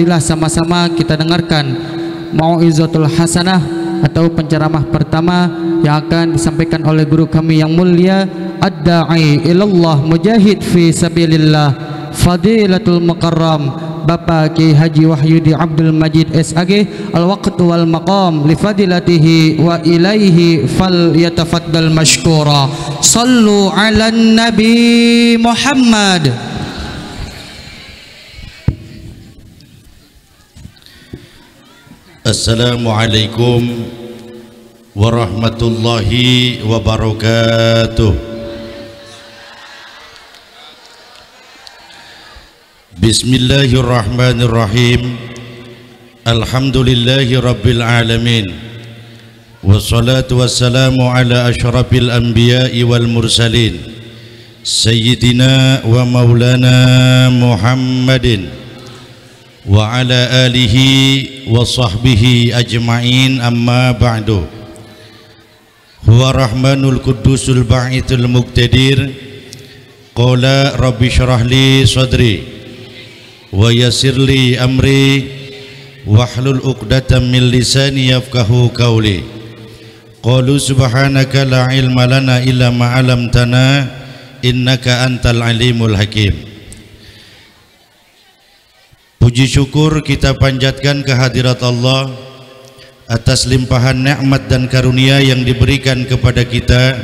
marilah sama-sama kita dengarkan Mau'izatul Hasanah atau penceramah pertama yang akan disampaikan oleh guru kami yang mulia Ad-Da'i Ilallah Mujahid fi Sabilillah Fadilatul Mukarram Bapak Ki Haji Wahyudi Abdul Majid SAG. Al-waqtu wal maqam li fadilatihi wa ilaihi fal yatafaddal mashkura. Sallu ala Nabi Muhammad. Assalamualaikum warahmatullahi wabarakatuh. Bismillahirrahmanirrahim. Alhamdulillahi rabbil alamin. Wassalatu wassalamu ala asyrafil anbiya'i wal mursalin Sayyidina wa maulana Muhammadin wa ala alihi wa sahbihi ajma'in, amma ba'du. Huwa rahmanul qudusul ba'ithul muqtadir. Qala rabbi syrah li sadri wa yassir li amri wahlul uqdatam min lisani yafqahu qawli. Qalu subhanaka la ilma lana illa ma 'allamtana innaka antal alimul hakim. Puji syukur kita panjatkan kehadirat Allah atas limpahan nikmat dan karunia yang diberikan kepada kita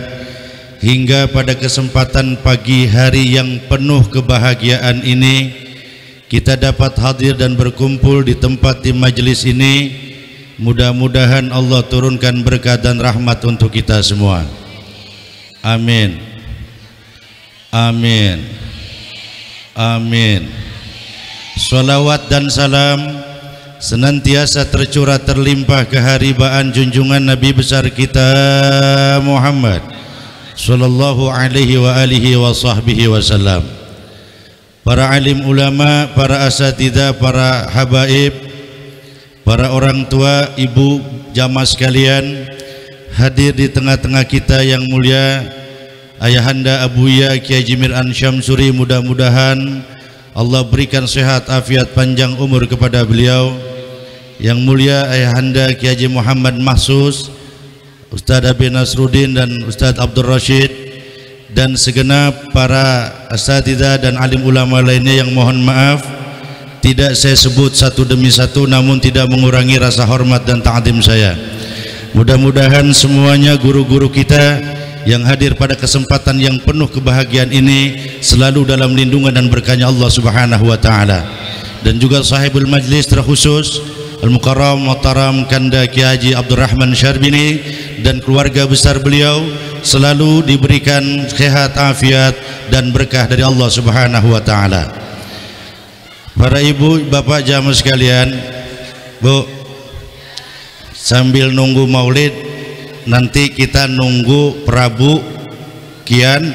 hingga pada kesempatan pagi hari yang penuh kebahagiaan ini kita dapat hadir dan berkumpul di tempat di majelis ini. Mudah-mudahan Allah turunkan berkah dan rahmat untuk kita semua. Amin. Amin. Amin. Salawat dan salam senantiasa tercurah terlimpah keharibaan junjungan Nabi besar kita Muhammad sallallahu alaihi wa alihi wa sahbihi wasallam. Para alim ulama, para asatidzah, para habaib, para orang tua, ibu, jamaah sekalian, hadir di tengah-tengah kita yang mulia Ayahanda Abuya Kiai Haji Mir'an Syamsuri. Mudah-mudahan Allah berikan sehat, afiat, panjang umur kepada beliau. Yang mulia Ayahanda Kiai Haji Muhammad Mahsus, Ustadz Abi Nasruddin dan Ustadz Abdul Rashid, dan segenap para asatidzah dan alim ulama lainnya yang mohon maaf tidak saya sebut satu demi satu, namun tidak mengurangi rasa hormat dan ta'zim saya. Mudah-mudahan semuanya guru-guru kita yang hadir pada kesempatan yang penuh kebahagiaan ini selalu dalam lindungan dan berkahnya Allah Subhanahu wa taala. Dan juga sahibul majlis terkhusus Al-Mukarram Muhtaram Kanda Kiai Haji Abdurrahman Syarbini dan keluarga besar beliau selalu diberikan sehat, afiat dan berkah dari Allah Subhanahu wa taala. Para ibu, bapak, jamaah sekalian, Bu, sambil nunggu maulid nanti kita nunggu Prabu Kian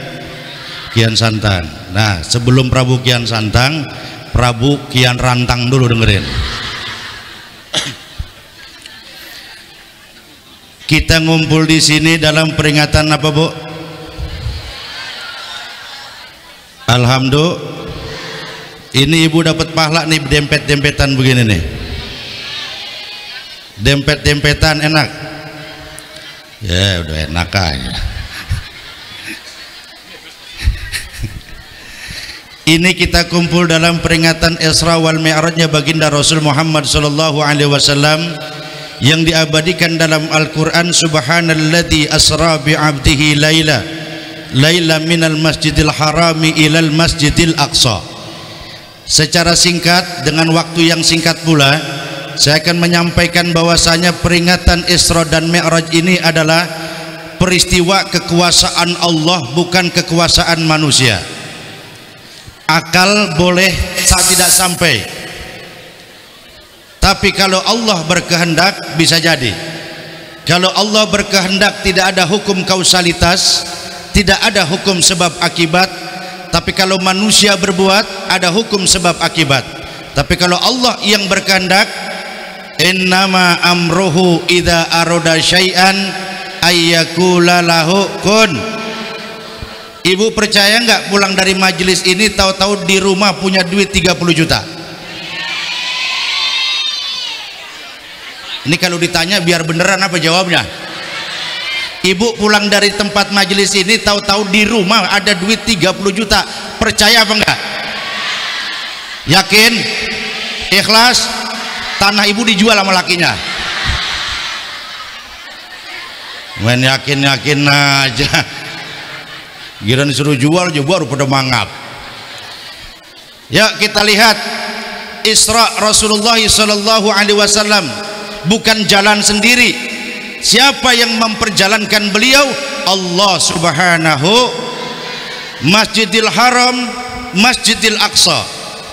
Santang. Nah, sebelum Prabu Kian Santang, Prabu Kian Rantang dulu, dengerin. Kita ngumpul di sini dalam peringatan apa, Bu? Alhamdulillah. Ini ibu dapat pahala nih, dempet-dempetan begini nih. Dempet-dempetan enak. Ya, udah enak aja. Ini kita kumpul dalam peringatan Isra wal Mi'rajnya baginda Rasul Muhammad sallallahu alaihi wasallam yang diabadikan dalam Al-Quran. Subhanalladzi asra bi'abdihi laila minal masjidil harami ilal masjidil aqsa. Secara singkat, dengan waktu yang singkat pula, saya akan menyampaikan bahwasanya peringatan Isra dan Mi'raj ini adalah peristiwa kekuasaan Allah, bukan kekuasaan manusia. Akal boleh tidak sampai, tapi kalau Allah berkehendak bisa jadi. Kalau Allah berkehendak tidak ada hukum kausalitas, tidak ada hukum sebab akibat. Tapi kalau manusia berbuat ada hukum sebab akibat. Tapi kalau Allah yang berkehendak, innama amruhu idza arada syai'an ayyakula lahu kun. Ibu percaya nggak pulang dari majelis ini tahu-tahu di rumah punya duit 30 juta? Ini kalau ditanya biar beneran apa jawabnya. Ibu pulang dari tempat majelis ini tahu-tahu di rumah ada duit 30 juta. Percaya apa enggak? Yakin? Ikhlas? Tanah ibu dijual sama lakinya. Main yakin-yakin aja. Giliran disuruh jual juga baru pada mangap. Ya, kita lihat Isra Rasulullah sallallahu alaihi wasallam bukan jalan sendiri. Siapa yang memperjalankan beliau? Allah Subhanahu. Masjidil Haram, Masjidil Aqsa.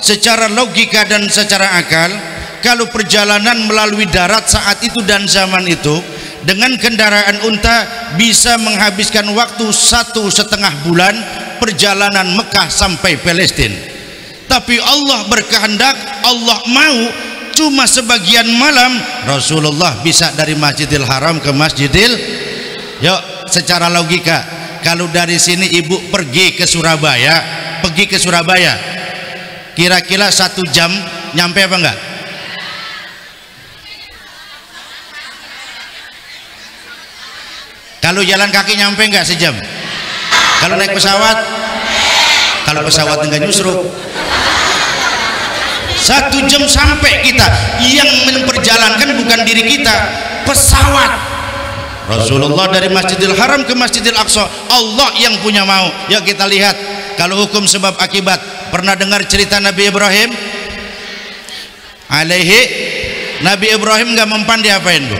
Secara logika dan secara akal, kalau perjalanan melalui darat saat itu dan zaman itu dengan kendaraan unta bisa menghabiskan waktu 1,5 bulan perjalanan Mekah sampai Palestina. Tapi Allah berkehendak, Allah mau cuma sebagian malam Rasulullah bisa dari Masjidil Haram ke Masjidil. Yuk, secara logika, kalau dari sini ibu pergi ke Surabaya, kira-kira 1 jam nyampe apa enggak? Kalau jalan kaki nyampe enggak sejam? Kalau naik pesawat? Kalau pesawat enggak nyusruk. 1 jam sampai kita. Yang memperjalankan bukan diri kita, pesawat. Rasulullah dari Masjidil Haram ke Masjidil Aqsa, Allah yang punya mau. Ya, kita lihat kalau hukum sebab akibat. Pernah dengar cerita Nabi Ibrahim? Nabi Ibrahim nggak mempan, diapain bu?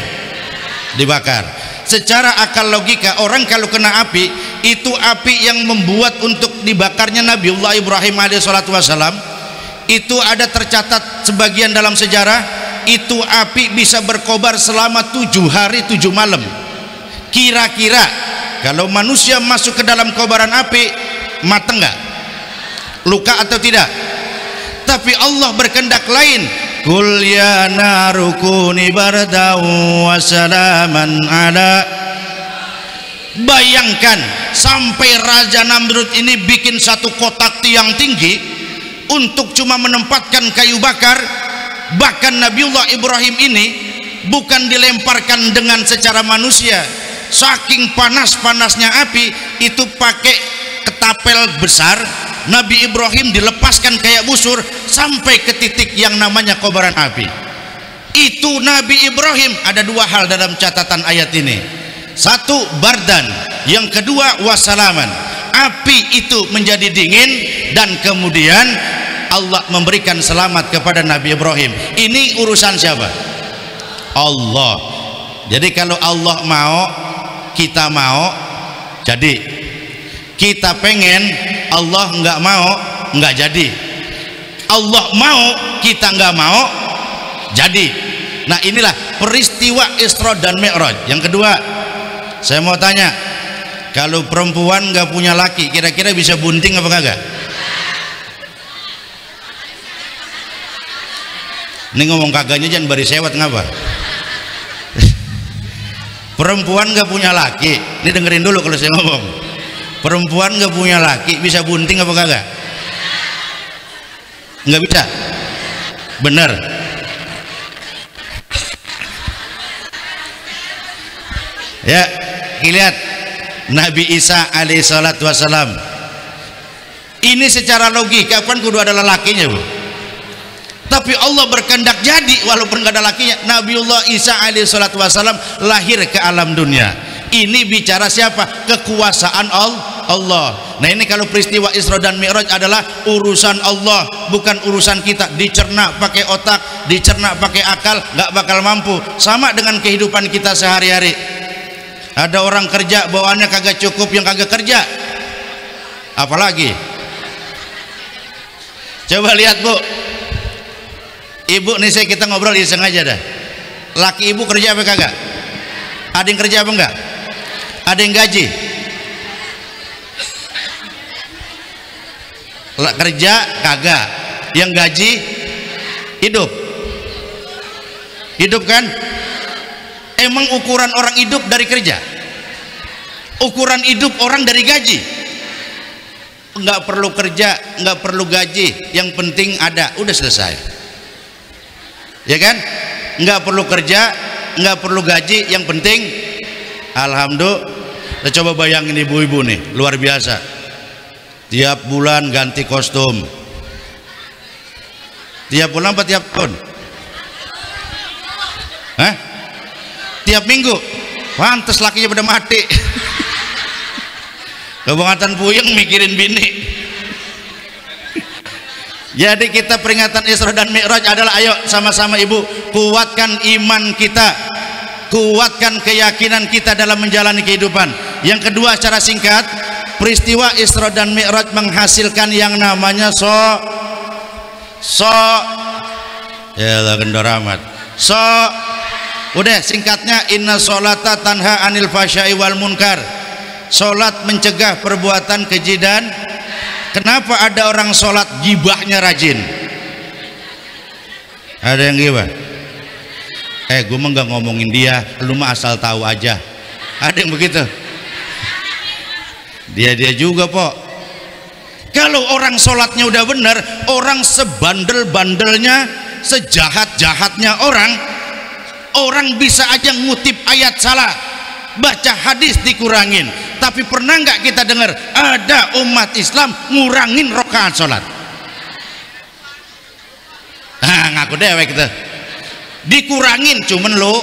Dibakar. Secara akal logika, orang kalau kena api, itu api yang membuat untuk dibakarnya Nabiullah Ibrahim alaihissalam. Itu ada tercatat sebagian dalam sejarah, itu api bisa berkobar selama 7 hari 7 malam. Kira-kira kalau manusia masuk ke dalam kobaran api, mati enggak? Luka atau tidak? Tapi Allah berkehendak lain. Qul ya naru kuni bardaw wa salaman ala. Bayangkan sampai Raja Namrud ini bikin satu kotak tiang tinggi untuk cuma menempatkan kayu bakar. Bahkan Nabiullah Ibrahim ini bukan dilemparkan dengan secara manusia, saking panas-panasnya api itu pakai ketapel besar. Nabi Ibrahim dilepaskan kayak busur sampai ke titik yang namanya kobaran api. Itu Nabi Ibrahim. Ada 2 hal dalam catatan ayat ini. 1, bardan, yang kedua wasalaman. Api itu menjadi dingin dan kemudian Allah memberikan selamat kepada Nabi Ibrahim. Ini urusan siapa? Allah. Jadi kalau Allah mau, kita mau, jadi. Kita pengen, Allah nggak mau, nggak jadi. Allah mau, kita nggak mau, jadi. Nah, inilah peristiwa Isra dan Mi'raj. Yang kedua, saya mau tanya, kalau perempuan nggak punya laki, kira-kira bisa bunting apa kagak? Ini ngomong kagaknya jangan bari sewat ngapa? Perempuan nggak punya laki, ini dengerin dulu kalau saya ngomong. Perempuan nggak punya laki bisa bunting apa kagak? Nggak bisa. Bener. Ya, lihat Nabi Isa alaihissalatu wassalam. Ini secara logika kan kudu ada lelakinya bu. Tapi Allah berkehendak jadi walaupun nggak ada lakinya. Nabiullah Isa alaihissalatu wassalam lahir ke alam dunia. Ini bicara siapa? Kekuasaan Allah. Nah, ini kalau peristiwa Isra dan Mi'raj adalah urusan Allah, bukan urusan kita. Dicerna pakai otak, dicerna pakai akal, nggak bakal mampu. Sama dengan kehidupan kita sehari-hari. Ada orang kerja bawaannya kagak cukup, yang kagak kerja apalagi. Coba lihat bu, ibu nih, kita ngobrol iseng aja dah. Laki ibu kerja apa kagak? Ada yang kerja apa enggak? Ada yang gaji? Kerja kagak. Yang gaji hidup. Hidup kan? Emang ukuran orang hidup dari kerja? Ukuran hidup orang dari gaji? Enggak perlu kerja, enggak perlu gaji, yang penting ada, udah selesai. Ya kan? Enggak perlu kerja, nggak perlu gaji, yang penting alhamdulillah. Coba bayangin ibu-ibu nih, luar biasa, tiap bulan ganti kostum. Tiap bulan apa tiap tahun? Hah? Tiap minggu. Pantes lakinya pada mati. Kebangetan puyeng mikirin bini. Jadi kita peringatan Isra dan Mi'raj adalah ayo sama-sama ibu kuatkan iman kita, kuatkan keyakinan kita dalam menjalani kehidupan. Yang kedua, secara singkat, peristiwa Isra dan Mi'raj menghasilkan yang namanya ya lah kendor amat. Udah singkatnya, inna sholata tanha anil fahsya'i wal munkar. Sholat mencegah perbuatan keji dan. Kenapa ada orang sholat gibahnya rajin? Ada yang gibah? Gue mah nggak ngomongin dia, lu mah asal tahu aja. Ada yang begitu? Dia juga po. Kalau orang sholatnya udah benar, orang sebandel-bandelnya, sejahat-jahatnya orang bisa aja ngutip ayat salah, baca hadis dikurangin. Tapi pernah nggak kita dengar ada umat Islam ngurangin rakaat sholat? Ngaku dewek gitu. Dikurangin, cuman lo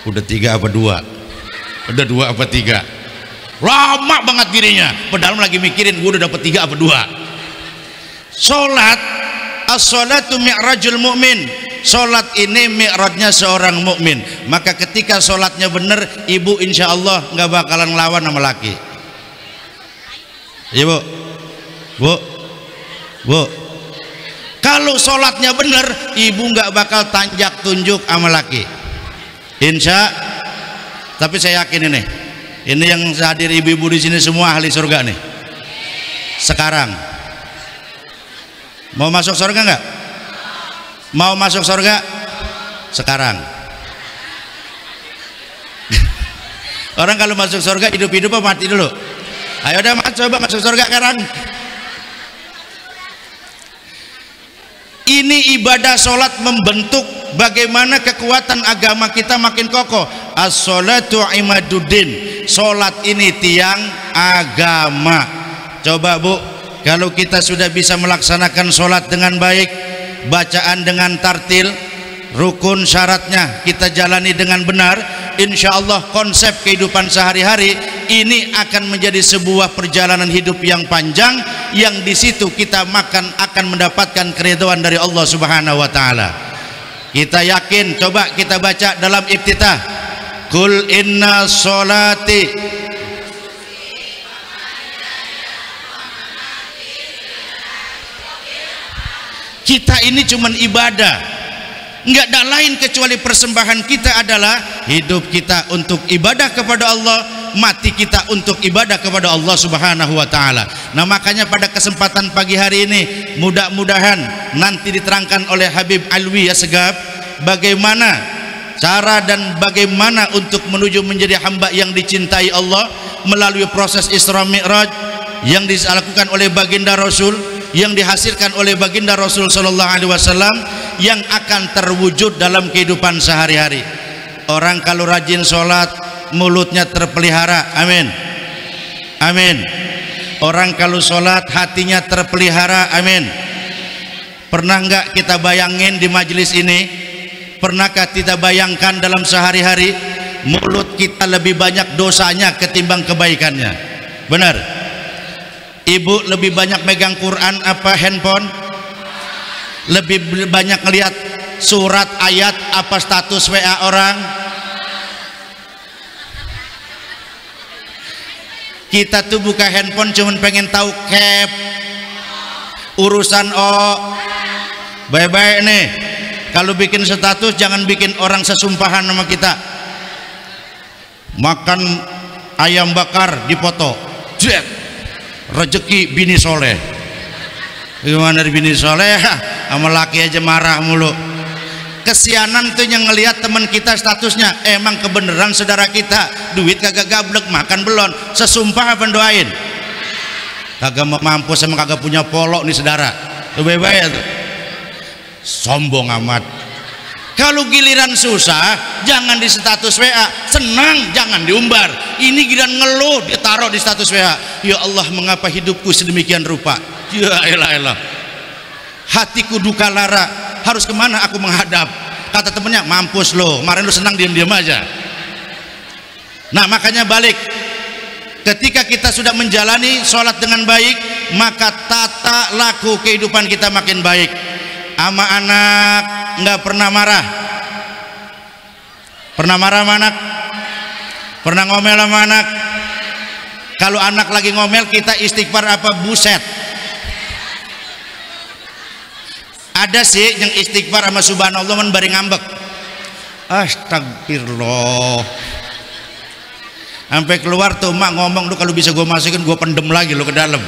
udah 3 apa 2? Udah 2 apa 3? Lama banget dirinya, padahal lagi mikirin gue udah dapet 3 apa 2. Sholat, as-sholatu mi'rajul mu'min. Sholat ini mi'rajnya seorang mukmin. Maka ketika sholatnya benar, ibu insya Allah nggak bakalan ngelawan sama laki. Ibu, bu, kalau sholatnya benar, ibu nggak bakal tanjak tunjuk sama laki. Tapi saya yakin ini yang hadir ibu-ibu di sini semua ahli surga nih. Sekarang mau masuk surga nggak? Mau masuk surga? Sekarang. Orang kalau masuk surga hidup-hidup apa mati dulu? Ayo udah coba masuk surga sekarang. Ini ibadah sholat membentuk bagaimana kekuatan agama kita makin kokoh. As-sholatu imaduddin. Sholat ini tiang agama. Coba bu, kalau kita sudah bisa melaksanakan sholat dengan baik, bacaan dengan tartil, rukun syaratnya kita jalani dengan benar, insya Allah konsep kehidupan sehari-hari ini akan menjadi sebuah perjalanan hidup yang panjang, yang di situ kita akan mendapatkan keridhaan dari Allah Subhanahu wa taala. Kita yakin, coba kita baca dalam iftitah, kul inna sholati. Kita ini cuman ibadah, nggak ada lain kecuali persembahan kita adalah hidup kita untuk ibadah kepada Allah, mati kita untuk ibadah kepada Allah Subhanahu wa taala. Nah, makanya pada kesempatan pagi hari ini mudah-mudahan nanti diterangkan oleh Habib Alwi Asgab bagaimana cara dan bagaimana untuk menuju menjadi hamba yang dicintai Allah melalui proses Isra Mi'raj yang dilakukan oleh baginda Rasul, yang dihasilkan oleh baginda Rasul sallallahu alaihi wasallam, yang akan terwujud dalam kehidupan sehari-hari. Orang kalau rajin sholat, mulutnya terpelihara, amin, amin. Orang kalau sholat, hatinya terpelihara, amin. Pernah nggak kita bayangin di majelis ini, pernahkah kita bayangkan dalam sehari-hari mulut kita lebih banyak dosanya ketimbang kebaikannya? Benar? Ibu lebih banyak megang Quran apa handphone? Lebih banyak ngelihat surat ayat apa status WA orang? Kita tuh buka handphone cuman pengen tahu cap urusan baik-baik nih. Kalau bikin status jangan bikin orang sesumpahan sama kita. Makan ayam bakar dipoto, jet, rezeki bini soleh. Gimana dari bini soleh? Sama laki aja marah mulu. Kesianan tuh yang ngelihat teman kita statusnya, emang kebenaran saudara kita duit kagak gablek, makan belum, sesumpah apa doain? Kagak mampu sama kagak punya polok nih saudara. Tuh bebas ya tuh. Sombong amat. Kalau giliran susah jangan di status WA, senang jangan diumbar. Ini giliran ngeluh ditaruh di status WA. Ya Allah, mengapa hidupku sedemikian rupa? Ya elah, hatiku duka lara, harus kemana aku menghadap? Kata temennya, mampus lo, kemarin lo senang diam-diam aja. Nah makanya balik, ketika kita sudah menjalani sholat dengan baik, maka tata laku kehidupan kita makin baik. Ama anak nggak pernah marah. Pernah marah sama anak? Pernah ngomel sama anak? Kalau anak lagi ngomel kita istighfar apa buset? Ada sih yang istighfar sama subhanallah men bari ngambek. Astagfirullah. Sampai keluar tuh mak ngomong, lu kalau bisa gue masukin gue pendem lagi lu ke dalam.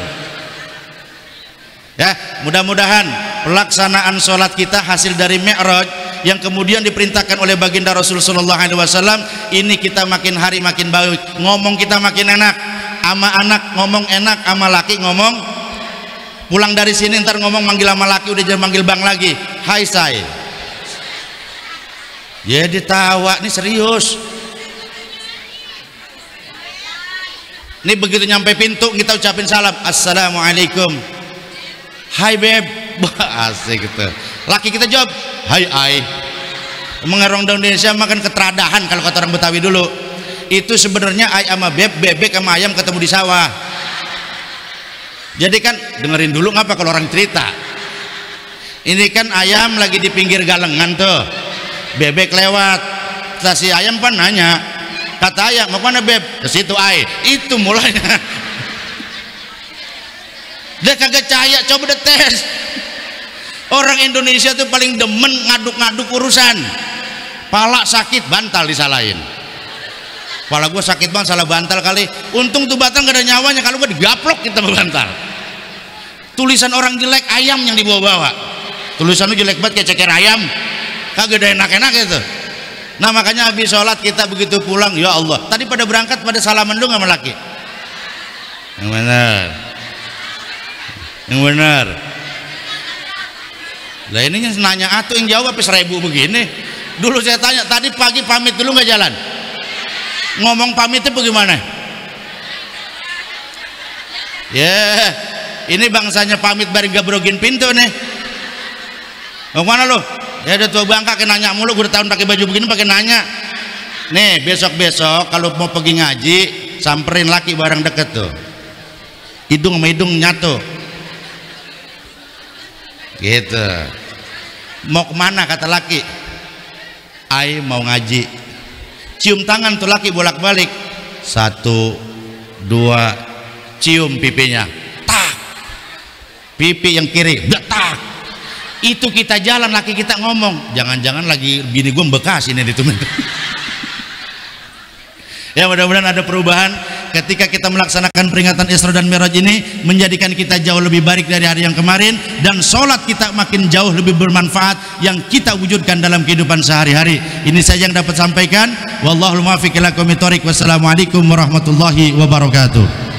Ya, mudah-mudahan pelaksanaan sholat kita hasil dari Mi'raj yang kemudian diperintahkan oleh baginda Rasulullah SAW. Ini kita makin hari makin baik, ngomong kita makin enak. Ama anak ngomong enak, ama laki ngomong, pulang dari sini ntar ngomong manggil ama laki udah jadi manggil bang lagi. Hai say. Ya ditawa, ini serius. Ini begitu nyampe pintu kita ucapin salam, assalamualaikum. Hai beb, asik gitu. Laki kita jawab, hai ai. Mengerong di Indonesia makan keteradahan kalau kata orang Betawi dulu. Itu sebenarnya ai sama beb, bebek sama ayam ketemu di sawah. Jadi kan dengerin dulu ngapa kalau orang cerita. Ini kan ayam lagi di pinggir galengan tuh, bebek lewat. Si ayam pan nanya, kata ayam mau mana beb? Ke situ ai. Itu mulainya. Dia kagak caya, coba deh tes. Orang Indonesia tuh paling demen ngaduk-ngaduk urusan. Pala sakit bantal disalahin. Pala gue sakit banget salah bantal kali. Untung tuh bantal gak ada nyawanya, kalau gue digaplok kita bantal. Tulisan orang jelek ayam yang dibawa-bawa. Tulisan lu jelek banget kayak ceker ayam. Kagak ada enak-enak itu. Nah makanya habis sholat kita begitu pulang, ya Allah. Tadi pada berangkat pada salaman lu sama laki. Yang benar. Yang benar. Lah ini yang nanya atuh yang jawab habis 1000 begini. Dulu saya tanya, tadi pagi pamit dulu nggak jalan? Ngomong pamitnya bagaimana? Ya, ini bangsanya pamit bari gabrogin pintu nih. Mau mana lo? Ya udah tua bangka ke nanya mulu, gue udah tahun pakai baju begini pakai nanya. Nih besok-besok kalau mau pergi ngaji, samperin laki bareng deket tuh. Hidung sama hidung nyatu. Gitu. Mau kemana kata laki? Ai mau ngaji. Cium tangan tuh laki bolak-balik. 1, 2, cium pipinya. Tak. Pipi yang kiri, tak. Itu kita jalan laki kita ngomong, jangan-jangan lagi bini gue bekas ini ditumen. Ya mudah-mudahan ada perubahan ketika kita melaksanakan peringatan Isra dan Mi'raj ini, menjadikan kita jauh lebih baik dari hari yang kemarin, dan sholat kita makin jauh lebih bermanfaat yang kita wujudkan dalam kehidupan sehari-hari. Ini saja yang dapat sampaikan. Wallahul muwaffiq ila aqwamit thoriq. Wassalamualaikum warahmatullahi wabarakatuh.